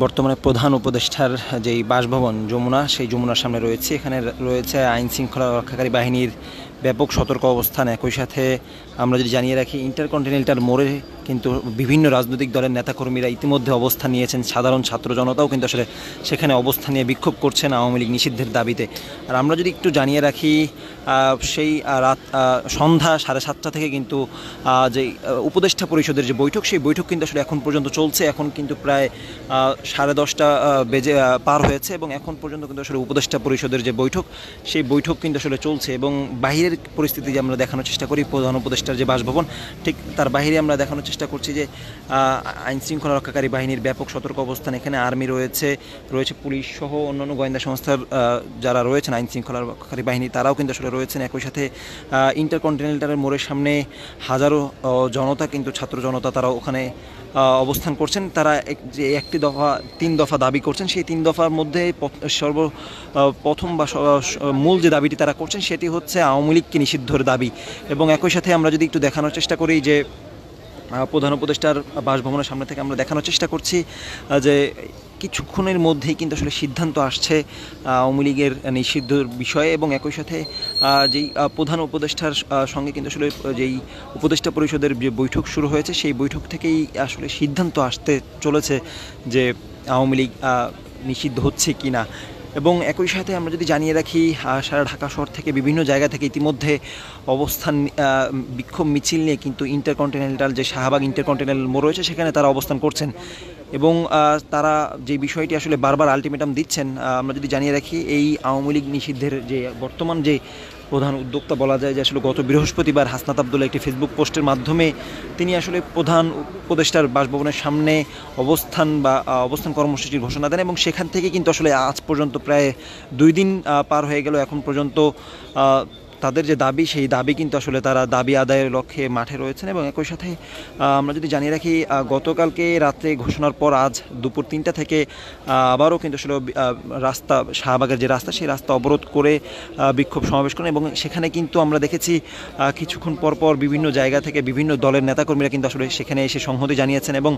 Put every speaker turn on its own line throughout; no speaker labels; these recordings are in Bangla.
বর্তমানে প্রধান উপদেষ্টার যেই বাসভবন যমুনা, সেই যমুনার সামনে রয়েছে। এখানে রয়েছে আইন শৃঙ্খলা রক্ষাকারী বাহিনীর ব্যাপক সতর্ক অবস্থান। একই সাথে আমরা যদি জানিয়ে রাখি, ইন্টারকন্টিনেন্টাল মোড়ে কিন্তু বিভিন্ন রাজনৈতিক দলের নেতাকর্মীরা ইতিমধ্যে অবস্থান নিয়েছেন। সাধারণ ছাত্র জনতাও কিন্তু আসলে সেখানে অবস্থান নিয়ে বিক্ষোভ করছেন আওয়ামী লীগ নিষিদ্ধের দাবিতে। আর আমরা যদি একটু জানিয়ে রাখি, সেই রাত সন্ধ্যা 7:30 থেকে কিন্তু যে উপদেষ্টা পরিষদের যে বৈঠক, সেই বৈঠক কিন্তু আসলে এখন পর্যন্ত চলছে। এখন কিন্তু প্রায় 10:30 বেজে পার হয়েছে এবং এখন পর্যন্ত কিন্তু আসলে উপদেষ্টা পরিষদের যে বৈঠক, সেই বৈঠক কিন্তু আসলে চলছে। এবং বাহিরের পরিস্থিতি যে আমরা দেখানোর চেষ্টা করি, প্রধান উপদেষ্টার যে বাসভবন, ঠিক তার বাহিরে আমরা দেখানোর চেষ্টা করছি যে আইন শৃঙ্খলা রক্ষাকারী বাহিনীর ব্যাপক সতর্ক অবস্থান। এখানে আর্মি রয়েছে, পুলিশ সহ অন্যান্য গোয়েন্দা সংস্থার যারা রয়েছেন আইন শৃঙ্খলা রক্ষাকারী বাহিনী, তারাও কিন্তু আসলে রয়েছেন। একই সাথে ইন্টারকন্টিনেন্টালের মোড়ের সামনে হাজারো জনতা, কিন্তু ছাত্র জনতা, তারা ওখানে অবস্থান করছেন। তারা যে একটি দফা 3 দফা দাবি করছেন, সেই 3 দফার মধ্যে প্রথম বা মূল যে দাবিটি তারা করছেন, সেটি হচ্ছে আওয়ামী লীগকে নিষিদ্ধের দাবি। এবং একই সাথে আমরা যদি একটু দেখানোর চেষ্টা করি যে প্রধান উপদেষ্টার বাসভবনের সামনে থেকে আমরা দেখানোর চেষ্টা করছি যে কিছুক্ষণের মধ্যেই কিন্তু আসলে সিদ্ধান্ত আসছে আওয়ামী লীগের নিষিদ্ধের বিষয়ে। এবং একই সাথে যেই প্রধান উপদেষ্টার সঙ্গে কিন্তু আসলে যেই উপদেষ্টা পরিষদের যে বৈঠক শুরু হয়েছে, সেই বৈঠক থেকেই আসলে সিদ্ধান্ত আসতে চলেছে যে আওয়ামী লীগ নিষিদ্ধ হচ্ছে কি না। এবং একই সাথে আমরা যদি জানিয়ে রাখি, সারা ঢাকা শহর থেকে বিভিন্ন জায়গা থেকে ইতিমধ্যে অবস্থান বিক্ষোভ মিছিল নিয়ে কিন্তু ইন্টারকন্টিনেন্টাল যে শাহবাগ ইন্টারকন্টিনেন্টাল মোড় রয়েছে, সেখানে তারা অবস্থান করছেন। এবং তারা যে বিষয়টি আসলে বারবার আলটিমেটাম দিচ্ছেন, আমরা যদি জানিয়ে রাখি, এই আওয়ামী লীগ নিষিদ্ধের যে বর্তমান যে প্রধান উদ্যোক্তা বলা যায়, যে আসলে গত বৃহস্পতিবার হাসনাত আবদুল্লাহ একটি ফেসবুক পোস্টের মাধ্যমে তিনি আসলে প্রধান উপদেষ্টার বাসভবনের সামনে অবস্থান কর্মসূচির ঘোষণা দেন। এবং সেখান থেকে কিন্তু আসলে আজ পর্যন্ত প্রায় 2 দিন পার হয়ে গেল। এখন পর্যন্ত তাদের যে দাবি, সেই দাবি কিন্তু আসলে তারা দাবি আদায়ের লক্ষ্যে মাঠে রয়েছেন। এবং একই সাথে আমরা যদি জানিয়ে রাখি, গতকালকে রাত্রে ঘোষণার পর আজ দুপুর 3টা থেকে আবারও কিন্তু আসলে রাস্তা, শাহবাগের যে রাস্তা, সেই রাস্তা অবরোধ করে বিক্ষোভ সমাবেশ করেন। এবং সেখানে কিন্তু আমরা দেখেছি কিছুক্ষণ পরপর বিভিন্ন জায়গা থেকে বিভিন্ন দলের নেতাকর্মীরা কিন্তু আসলে সেখানে এসে সংহতি জানিয়েছেন এবং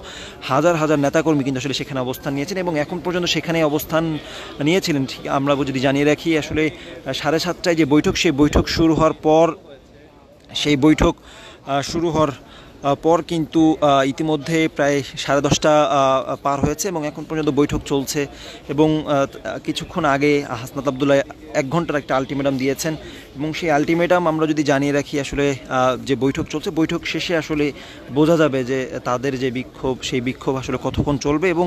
হাজার হাজার নেতাকর্মী কিন্তু আসলে সেখানে অবস্থান নিয়েছেন এবং এখন পর্যন্ত সেখানে অবস্থান নিয়েছিলেন। ঠিক আমরা যদি জানিয়ে রাখি, আসলে 7:30টায় যে বৈঠক, সেই বৈঠক শুরু হওয়ার পর, কিন্তু ইতিমধ্যে প্রায় 10:30 পার হয়েছে এবং এখন পর্যন্ত বৈঠক চলছে। এবং কিছুক্ষণ আগে হাসনাত আবদুল্লাহ 1 ঘন্টার একটা আলটিমেটাম দিয়েছেন এবং সেই আলটিমেটাম আমরা যদি জানিয়ে রাখি, আসলে যে বৈঠক চলছে, বৈঠক শেষে আসলে বোঝা যাবে যে তাদের যে বিক্ষোভ, সেই বিক্ষোভ আসলে কতক্ষণ চলবে। এবং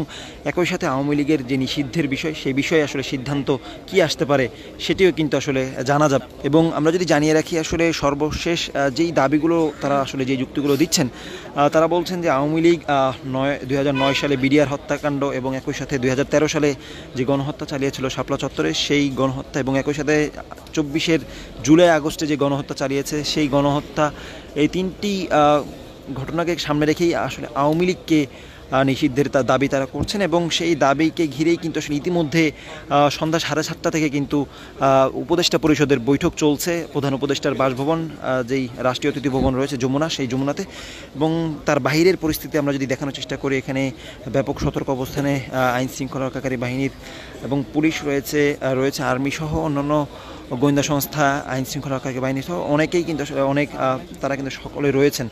একই সাথে আওয়ামী লীগের যে নিষিদ্ধের বিষয়, সেই বিষয়ে আসলে সিদ্ধান্ত কি আসতে পারে, সেটিও কিন্তু আসলে জানা যাবে। এবং আমরা যদি জানিয়ে রাখি, আসলে সর্বশেষ যেই দাবিগুলো তারা আসলে যে যুক্তিগুলো দিচ্ছেন, তারা বলছেন যে আওয়ামী লীগ 2009 সালে বিডিআর হত্যাকাণ্ড এবং একই সাথে 2013 সালে যে গণহত্যা চালিয়েছিল শাপলা চত্বরে, সেই গণহত্যা, এবং একই সাথে 24 জুলাই আগস্টে যে গণহত্যা চালিয়েছে, সেই গণহত্যা, এই 3টি ঘটনাকে সামনে রেখেই আসলে আওয়ামী লীগকে নিষিদ্ধের দাবি তারা করছেন। এবং সেই দাবিকে ঘিরেই কিন্তু আসলে ইতিমধ্যে সন্ধ্যা 7:30 থেকে কিন্তু উপদেষ্টা পরিষদের বৈঠক চলছে প্রধান উপদেষ্টার বাসভবন, যেই রাষ্ট্রীয় অতিথি ভবন রয়েছে যমুনা, সেই যমুনাতে। এবং তার বাহিরের পরিস্থিতি আমরা যদি দেখানোর চেষ্টা করি, এখানে ব্যাপক সতর্ক অবস্থানে আইন শৃঙ্খলা রক্ষাকারী বাহিনীর এবং পুলিশ রয়েছে, আর্মি সহ অন্যান্য গোয়েন্দা সংস্থা, আইন শৃঙ্খলা রক্ষাকারী বাহিনী সহ অনেকেই কিন্তু তারা কিন্তু সকলে রয়েছেন।